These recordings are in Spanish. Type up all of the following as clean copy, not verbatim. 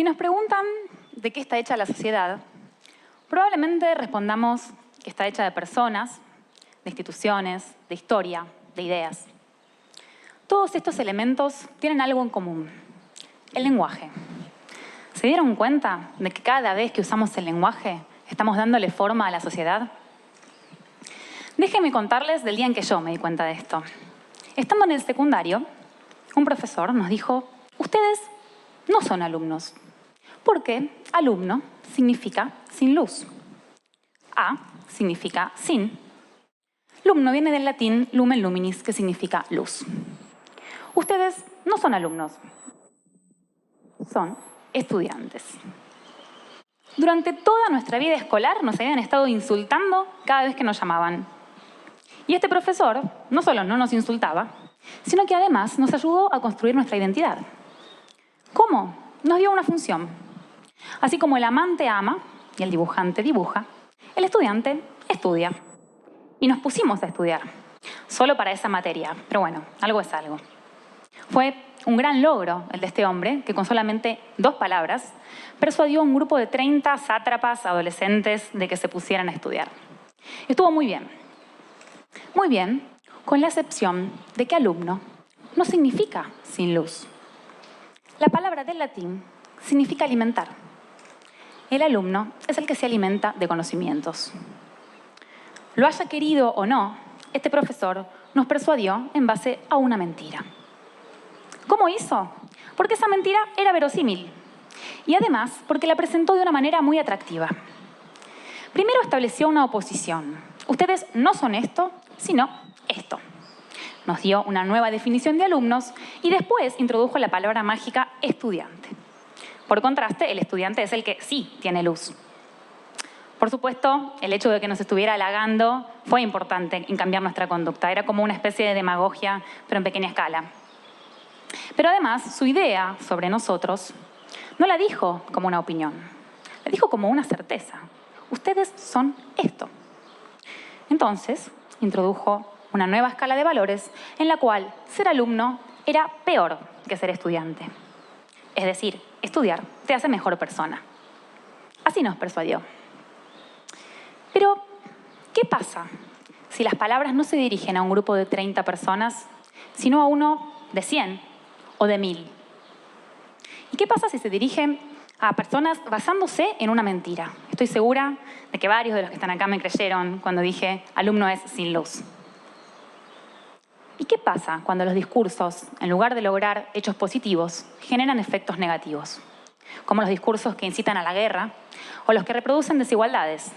Si nos preguntan de qué está hecha la sociedad, probablemente respondamos que está hecha de personas, de instituciones, de historia, de ideas. Todos estos elementos tienen algo en común: el lenguaje. ¿Se dieron cuenta de que cada vez que usamos el lenguaje estamos dándole forma a la sociedad? Déjenme contarles del día en que yo me di cuenta de esto. Estando en el secundario, un profesor nos dijo: ustedes no son alumnos, porque alumno significa sin luz. A significa sin. Lumno viene del latín lumen luminis, que significa luz. Ustedes no son alumnos, son estudiantes. Durante toda nuestra vida escolar nos habían estado insultando cada vez que nos llamaban. Y este profesor no solo no nos insultaba, sino que además nos ayudó a construir nuestra identidad. ¿Cómo? Nos dio una función. Así como el amante ama y el dibujante dibuja, el estudiante estudia. Y nos pusimos a estudiar, solo para esa materia. Pero bueno, algo es algo. Fue un gran logro el de este hombre, que con solamente 2 palabras persuadió a un grupo de 30 sátrapas adolescentes de que se pusieran a estudiar. Estuvo muy bien. Muy bien, con la excepción de que alumno no significa sin luz. La palabra del latín significa alimentar. El alumno es el que se alimenta de conocimientos. Lo haya querido o no, este profesor nos persuadió en base a una mentira. ¿Cómo hizo? Porque esa mentira era verosímil. Y además, porque la presentó de una manera muy atractiva. Primero estableció una oposición. Ustedes no son esto, sino esto. Nos dio una nueva definición de alumnos y después introdujo la palabra mágica estudiante. Por contraste, el estudiante es el que sí tiene luz. Por supuesto, el hecho de que nos estuviera halagando fue importante en cambiar nuestra conducta. Era como una especie de demagogia, pero en pequeña escala. Pero además, su idea sobre nosotros no la dijo como una opinión, la dijo como una certeza. Ustedes son esto. Entonces, introdujo una nueva escala de valores en la cual ser alumno era peor que ser estudiante. Es decir, estudiar te hace mejor persona. Así nos persuadió. Pero, ¿qué pasa si las palabras no se dirigen a un grupo de 30 personas, sino a uno de 100 o de 1000? ¿Y qué pasa si se dirigen a personas basándose en una mentira? Estoy segura de que varios de los que están acá me creyeron cuando dije alumno es sin luz. ¿Y qué pasa cuando los discursos, en lugar de lograr hechos positivos, generan efectos negativos? Como los discursos que incitan a la guerra o los que reproducen desigualdades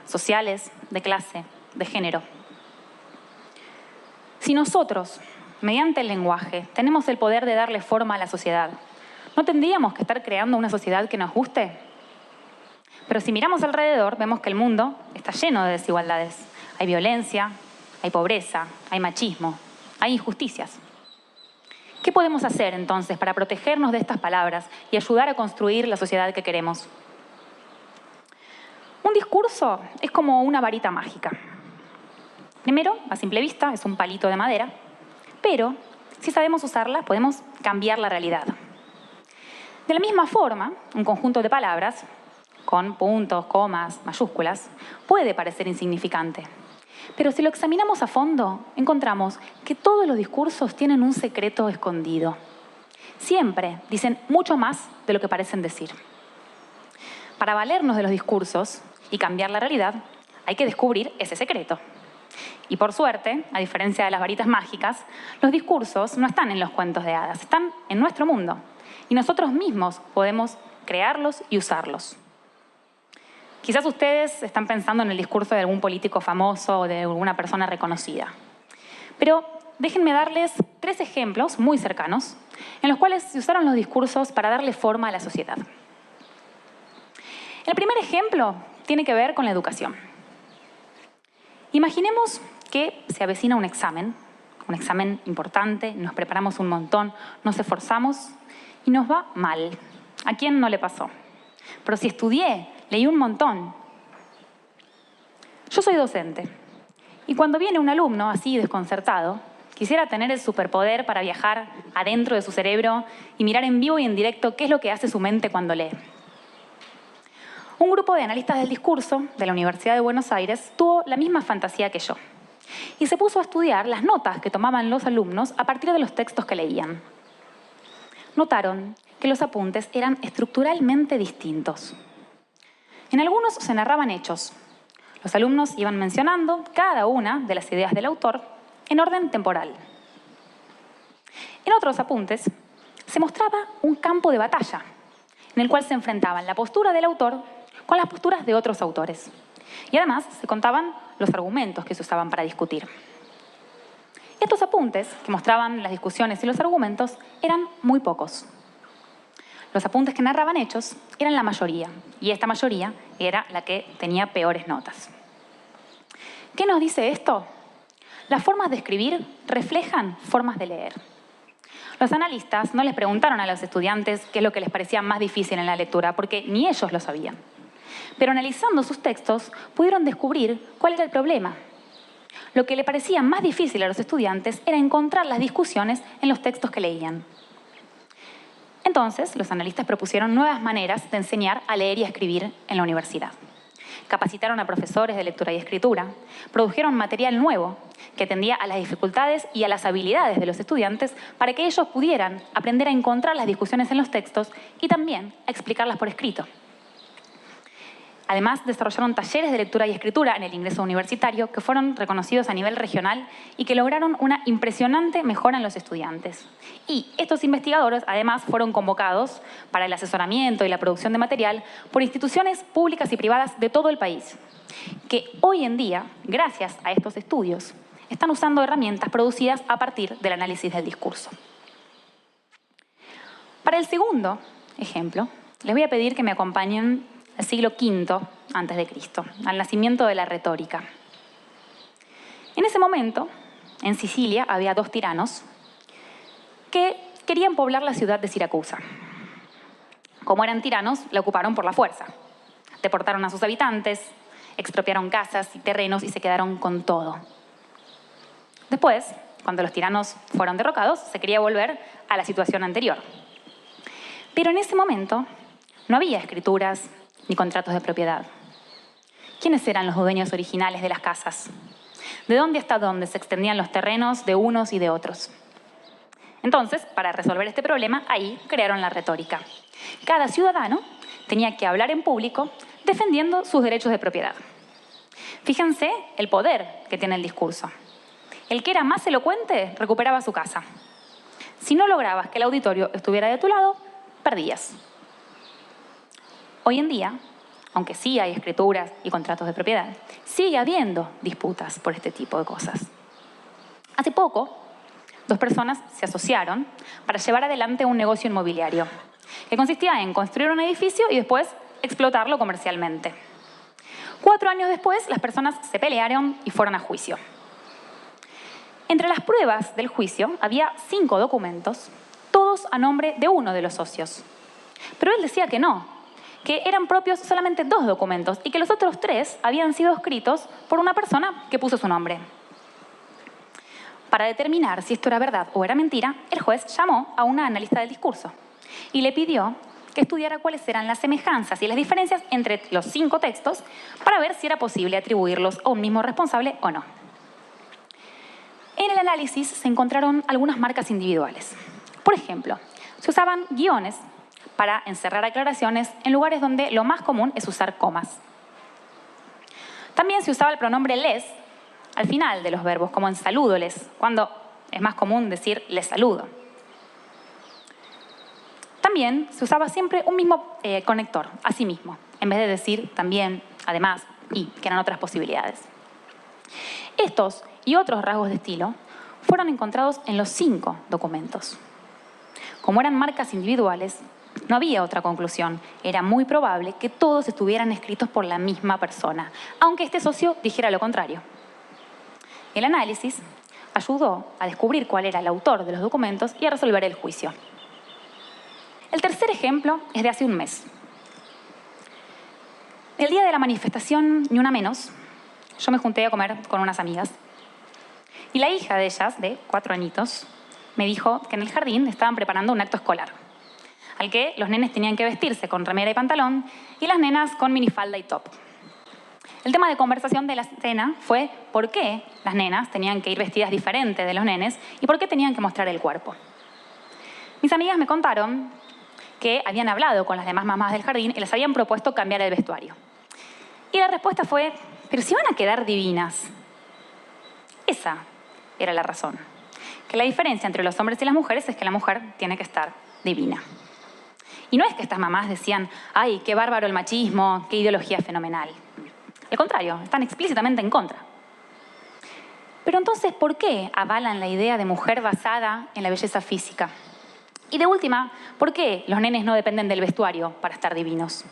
sociales, de clase, de género. Si nosotros, mediante el lenguaje, tenemos el poder de darle forma a la sociedad, ¿no tendríamos que estar creando una sociedad que nos guste? Pero si miramos alrededor, vemos que el mundo está lleno de desigualdades. Hay violencia, hay pobreza, hay machismo, hay injusticias. ¿Qué podemos hacer entonces para protegernos de estas palabras y ayudar a construir la sociedad que queremos? Un discurso es como una varita mágica. Primero, a simple vista, es un palito de madera, pero si sabemos usarla, podemos cambiar la realidad. De la misma forma, un conjunto de palabras, con puntos, comas, mayúsculas, puede parecer insignificante. Pero si lo examinamos a fondo, encontramos que todos los discursos tienen un secreto escondido. Siempre dicen mucho más de lo que parecen decir. Para valernos de los discursos y cambiar la realidad, hay que descubrir ese secreto. Y por suerte, a diferencia de las varitas mágicas, los discursos no están en los cuentos de hadas, están en nuestro mundo. Y nosotros mismos podemos crearlos y usarlos. Quizás ustedes están pensando en el discurso de algún político famoso o de alguna persona reconocida. Pero déjenme darles 3 ejemplos muy cercanos en los cuales se usaron los discursos para darle forma a la sociedad. El primer ejemplo tiene que ver con la educación. Imaginemos que se avecina un examen importante, nos preparamos un montón, nos esforzamos y nos va mal. ¿A quién no le pasó? Pero si estudié, leí un montón. Yo soy docente y cuando viene un alumno así desconcertado, Quisiera tener el superpoder para viajar adentro de su cerebro y mirar en vivo y en directo qué es lo que hace su mente cuando lee. Un grupo de analistas del discurso de la Universidad de Buenos Aires tuvo la misma fantasía que yo y se puso a estudiar las notas que tomaban los alumnos a partir de los textos que leían. Notaron que los apuntes eran estructuralmente distintos. En algunos se narraban hechos. Los alumnos iban mencionando cada una de las ideas del autor en orden temporal. En otros apuntes se mostraba un campo de batalla en el cual se enfrentaban la postura del autor con las posturas de otros autores. Y además se contaban los argumentos que se usaban para discutir. Estos apuntes, que mostraban las discusiones y los argumentos, eran muy pocos. Los apuntes que narraban hechos eran la mayoría, y esta mayoría era la que tenía peores notas. ¿Qué nos dice esto? Las formas de escribir reflejan formas de leer. Los analistas no les preguntaron a los estudiantes qué es lo que les parecía más difícil en la lectura, porque ni ellos lo sabían. Pero analizando sus textos, pudieron descubrir cuál era el problema. Lo que le parecía más difícil a los estudiantes era encontrar las discusiones en los textos que leían. Entonces, los analistas propusieron nuevas maneras de enseñar a leer y a escribir en la universidad. Capacitaron a profesores de lectura y escritura, produjeron material nuevo que atendía a las dificultades y a las habilidades de los estudiantes para que ellos pudieran aprender a encontrar las discusiones en los textos y también a explicarlas por escrito. Además, desarrollaron talleres de lectura y escritura en el ingreso universitario que fueron reconocidos a nivel regional y que lograron una impresionante mejora en los estudiantes. Y estos investigadores, además, fueron convocados para el asesoramiento y la producción de material por instituciones públicas y privadas de todo el país, que hoy en día, gracias a estos estudios, están usando herramientas producidas a partir del análisis del discurso. Para el segundo ejemplo, les voy a pedir que me acompañen al siglo V a.C., al nacimiento de la retórica. En ese momento, en Sicilia, había dos tiranos que querían poblar la ciudad de Siracusa. Como eran tiranos, la ocuparon por la fuerza. Deportaron a sus habitantes, expropiaron casas y terrenos y se quedaron con todo. Después, cuando los tiranos fueron derrocados, se quería volver a la situación anterior. Pero en ese momento no había escrituras ni contratos de propiedad. ¿Quiénes eran los dueños originales de las casas? ¿De dónde hasta dónde se extendían los terrenos de unos y de otros? Entonces, para resolver este problema, ahí crearon la retórica. Cada ciudadano tenía que hablar en público defendiendo sus derechos de propiedad. Fíjense el poder que tiene el discurso. El que era más elocuente recuperaba su casa. Si no lograbas que el auditorio estuviera de tu lado, perdías. Hoy en día, aunque sí hay escrituras y contratos de propiedad, sigue habiendo disputas por este tipo de cosas. Hace poco, dos personas se asociaron para llevar adelante un negocio inmobiliario que consistía en construir un edificio y después explotarlo comercialmente. 4 años después, las personas se pelearon y fueron a juicio. Entre las pruebas del juicio había 5 documentos, todos a nombre de uno de los socios. Pero él decía que no, que eran propios solamente 2 documentos y que los otros 3 habían sido escritos por una persona que puso su nombre. Para determinar si esto era verdad o era mentira, el juez llamó a una analista del discurso y le pidió que estudiara cuáles eran las semejanzas y las diferencias entre los 5 textos para ver si era posible atribuirlos a un mismo responsable o no. En el análisis se encontraron algunas marcas individuales. Por ejemplo, se usaban guiones para encerrar aclaraciones en lugares donde lo más común es usar comas. También se usaba el pronombre les al final de los verbos, como en saludo les, cuando es más común decir les saludo. También se usaba siempre un mismo conector, así mismo, en vez de decir también, además, y, que eran otras posibilidades. Estos y otros rasgos de estilo fueron encontrados en los 5 documentos. Como eran marcas individuales, no había otra conclusión. Era muy probable que todos estuvieran escritos por la misma persona, aunque este socio dijera lo contrario. El análisis ayudó a descubrir cuál era el autor de los documentos y a resolver el juicio. El tercer ejemplo es de hace un mes. El día de la manifestación Ni Una Menos, yo me junté a comer con unas amigas Y la hija de ellas, de 4 añitos, me dijo que en el jardín estaban preparando un acto escolar, al que los nenes tenían que vestirse con remera y pantalón y las nenas con minifalda y top. El tema de conversación de la cena fue por qué las nenas tenían que ir vestidas diferente de los nenes y por qué tenían que mostrar el cuerpo. Mis amigas me contaron que habían hablado con las demás mamás del jardín y les habían propuesto cambiar el vestuario. Y la respuesta fue, pero si van a quedar divinas. Esa era la razón. Que la diferencia entre los hombres y las mujeres es que la mujer tiene que estar divina. Y no es que estas mamás decían, ay, qué bárbaro el machismo, qué ideología fenomenal. Al contrario, están explícitamente en contra. Pero entonces, ¿por qué avalan la idea de mujer basada en la belleza física? Y de última, ¿por qué los nenes no dependen del vestuario para estar divinos?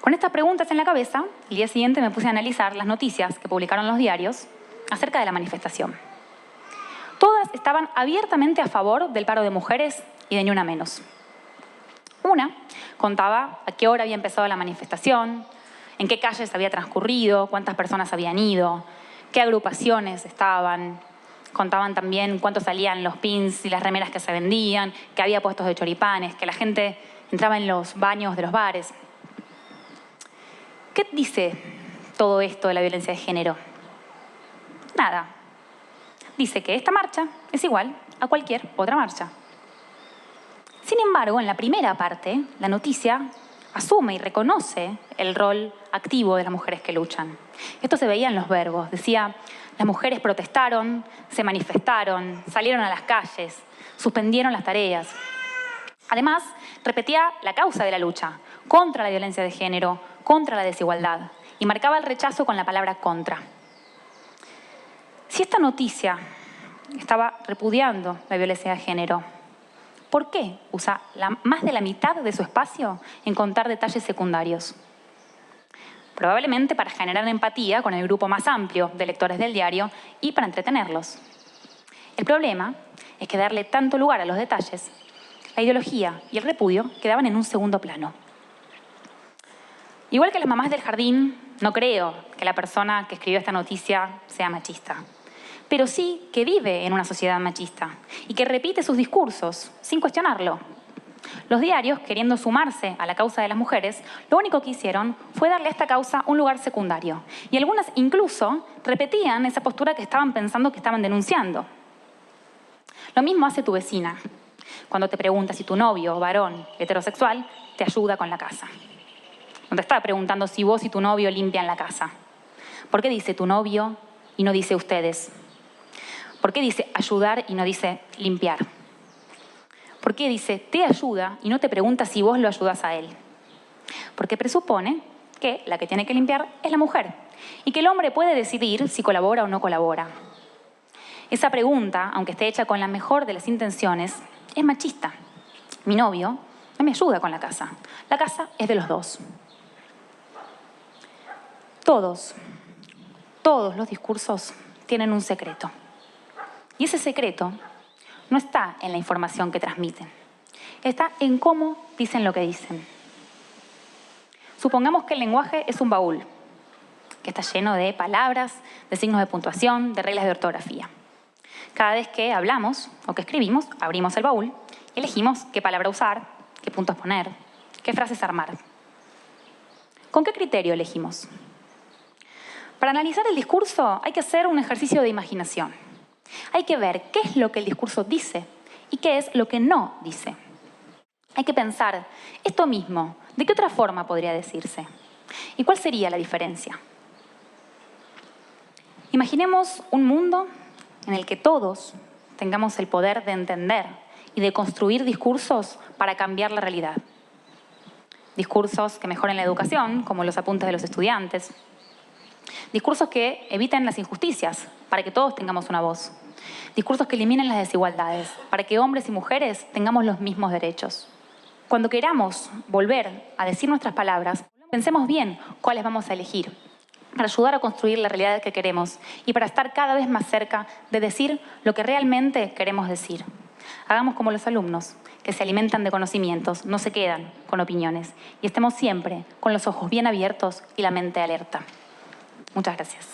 Con estas preguntas en la cabeza, el día siguiente me puse a analizar las noticias que publicaron los diarios acerca de la manifestación. Todas estaban abiertamente a favor del paro de mujeres y de Ni Una Menos. Una contaba a qué hora había empezado la manifestación, en qué calles había transcurrido, cuántas personas habían ido, qué agrupaciones estaban. Contaban también cuánto salían los pins y las remeras que se vendían, que había puestos de choripanes, que la gente entraba en los baños de los bares. ¿Qué dice todo esto de la violencia de género? Nada. Dice que esta marcha es igual a cualquier otra marcha. Sin embargo, en la primera parte, la noticia asume y reconoce el rol activo de las mujeres que luchan. Esto se veía en los verbos. Decía, las mujeres protestaron, se manifestaron, salieron a las calles, suspendieron las tareas. Además, repetía la causa de la lucha, contra la violencia de género, contra la desigualdad, y marcaba el rechazo con la palabra contra. Si esta noticia estaba repudiando la violencia de género, ¿por qué usa más de la mitad de su espacio en contar detalles secundarios? Probablemente para generar empatía con el grupo más amplio de lectores del diario y para entretenerlos. El problema es que darle tanto lugar a los detalles, la ideología y el repudio quedaban en un segundo plano. Igual que las mamás del jardín, no creo que la persona que escribió esta noticia sea machista, pero sí que vive en una sociedad machista y que repite sus discursos sin cuestionarlo. Los diarios, queriendo sumarse a la causa de las mujeres, lo único que hicieron fue darle a esta causa un lugar secundario. Y algunas incluso repetían esa postura que estaban pensando que estaban denunciando. Lo mismo hace tu vecina, cuando te pregunta si tu novio, varón, heterosexual, te ayuda con la casa. No te está preguntando si vos y tu novio limpian la casa. ¿Por qué dice tu novio y no dice ustedes? ¿Por qué dice ayudar y no dice limpiar? ¿Por qué dice te ayuda y no te pregunta si vos lo ayudás a él? Porque presupone que la que tiene que limpiar es la mujer y que el hombre puede decidir si colabora o no colabora. Esa pregunta, aunque esté hecha con la mejor de las intenciones, es machista. Mi novio no me ayuda con la casa. La casa es de los dos. Todos los discursos tienen un secreto. Y ese secreto no está en la información que transmiten. Está en cómo dicen lo que dicen. Supongamos que el lenguaje es un baúl, que está lleno de palabras, de signos de puntuación, de reglas de ortografía. Cada vez que hablamos o que escribimos, abrimos el baúl y elegimos qué palabra usar, qué puntos poner, qué frases armar. ¿Con qué criterio elegimos? Para analizar el discurso hay que hacer un ejercicio de imaginación. Hay que ver qué es lo que el discurso dice y qué es lo que no dice. Hay que pensar, esto mismo, ¿de qué otra forma podría decirse? ¿Y cuál sería la diferencia? Imaginemos un mundo en el que todos tengamos el poder de entender y de construir discursos para cambiar la realidad. Discursos que mejoren la educación, como los apuntes de los estudiantes. Discursos que eviten las injusticias, para que todos tengamos una voz. Discursos que eliminen las desigualdades, para que hombres y mujeres tengamos los mismos derechos. Cuando queramos volver a decir nuestras palabras, pensemos bien cuáles vamos a elegir, para ayudar a construir la realidad que queremos y para estar cada vez más cerca de decir lo que realmente queremos decir. Hagamos como los alumnos, que se alimentan de conocimientos, no se quedan con opiniones, y estemos siempre con los ojos bien abiertos y la mente alerta. Muchas gracias.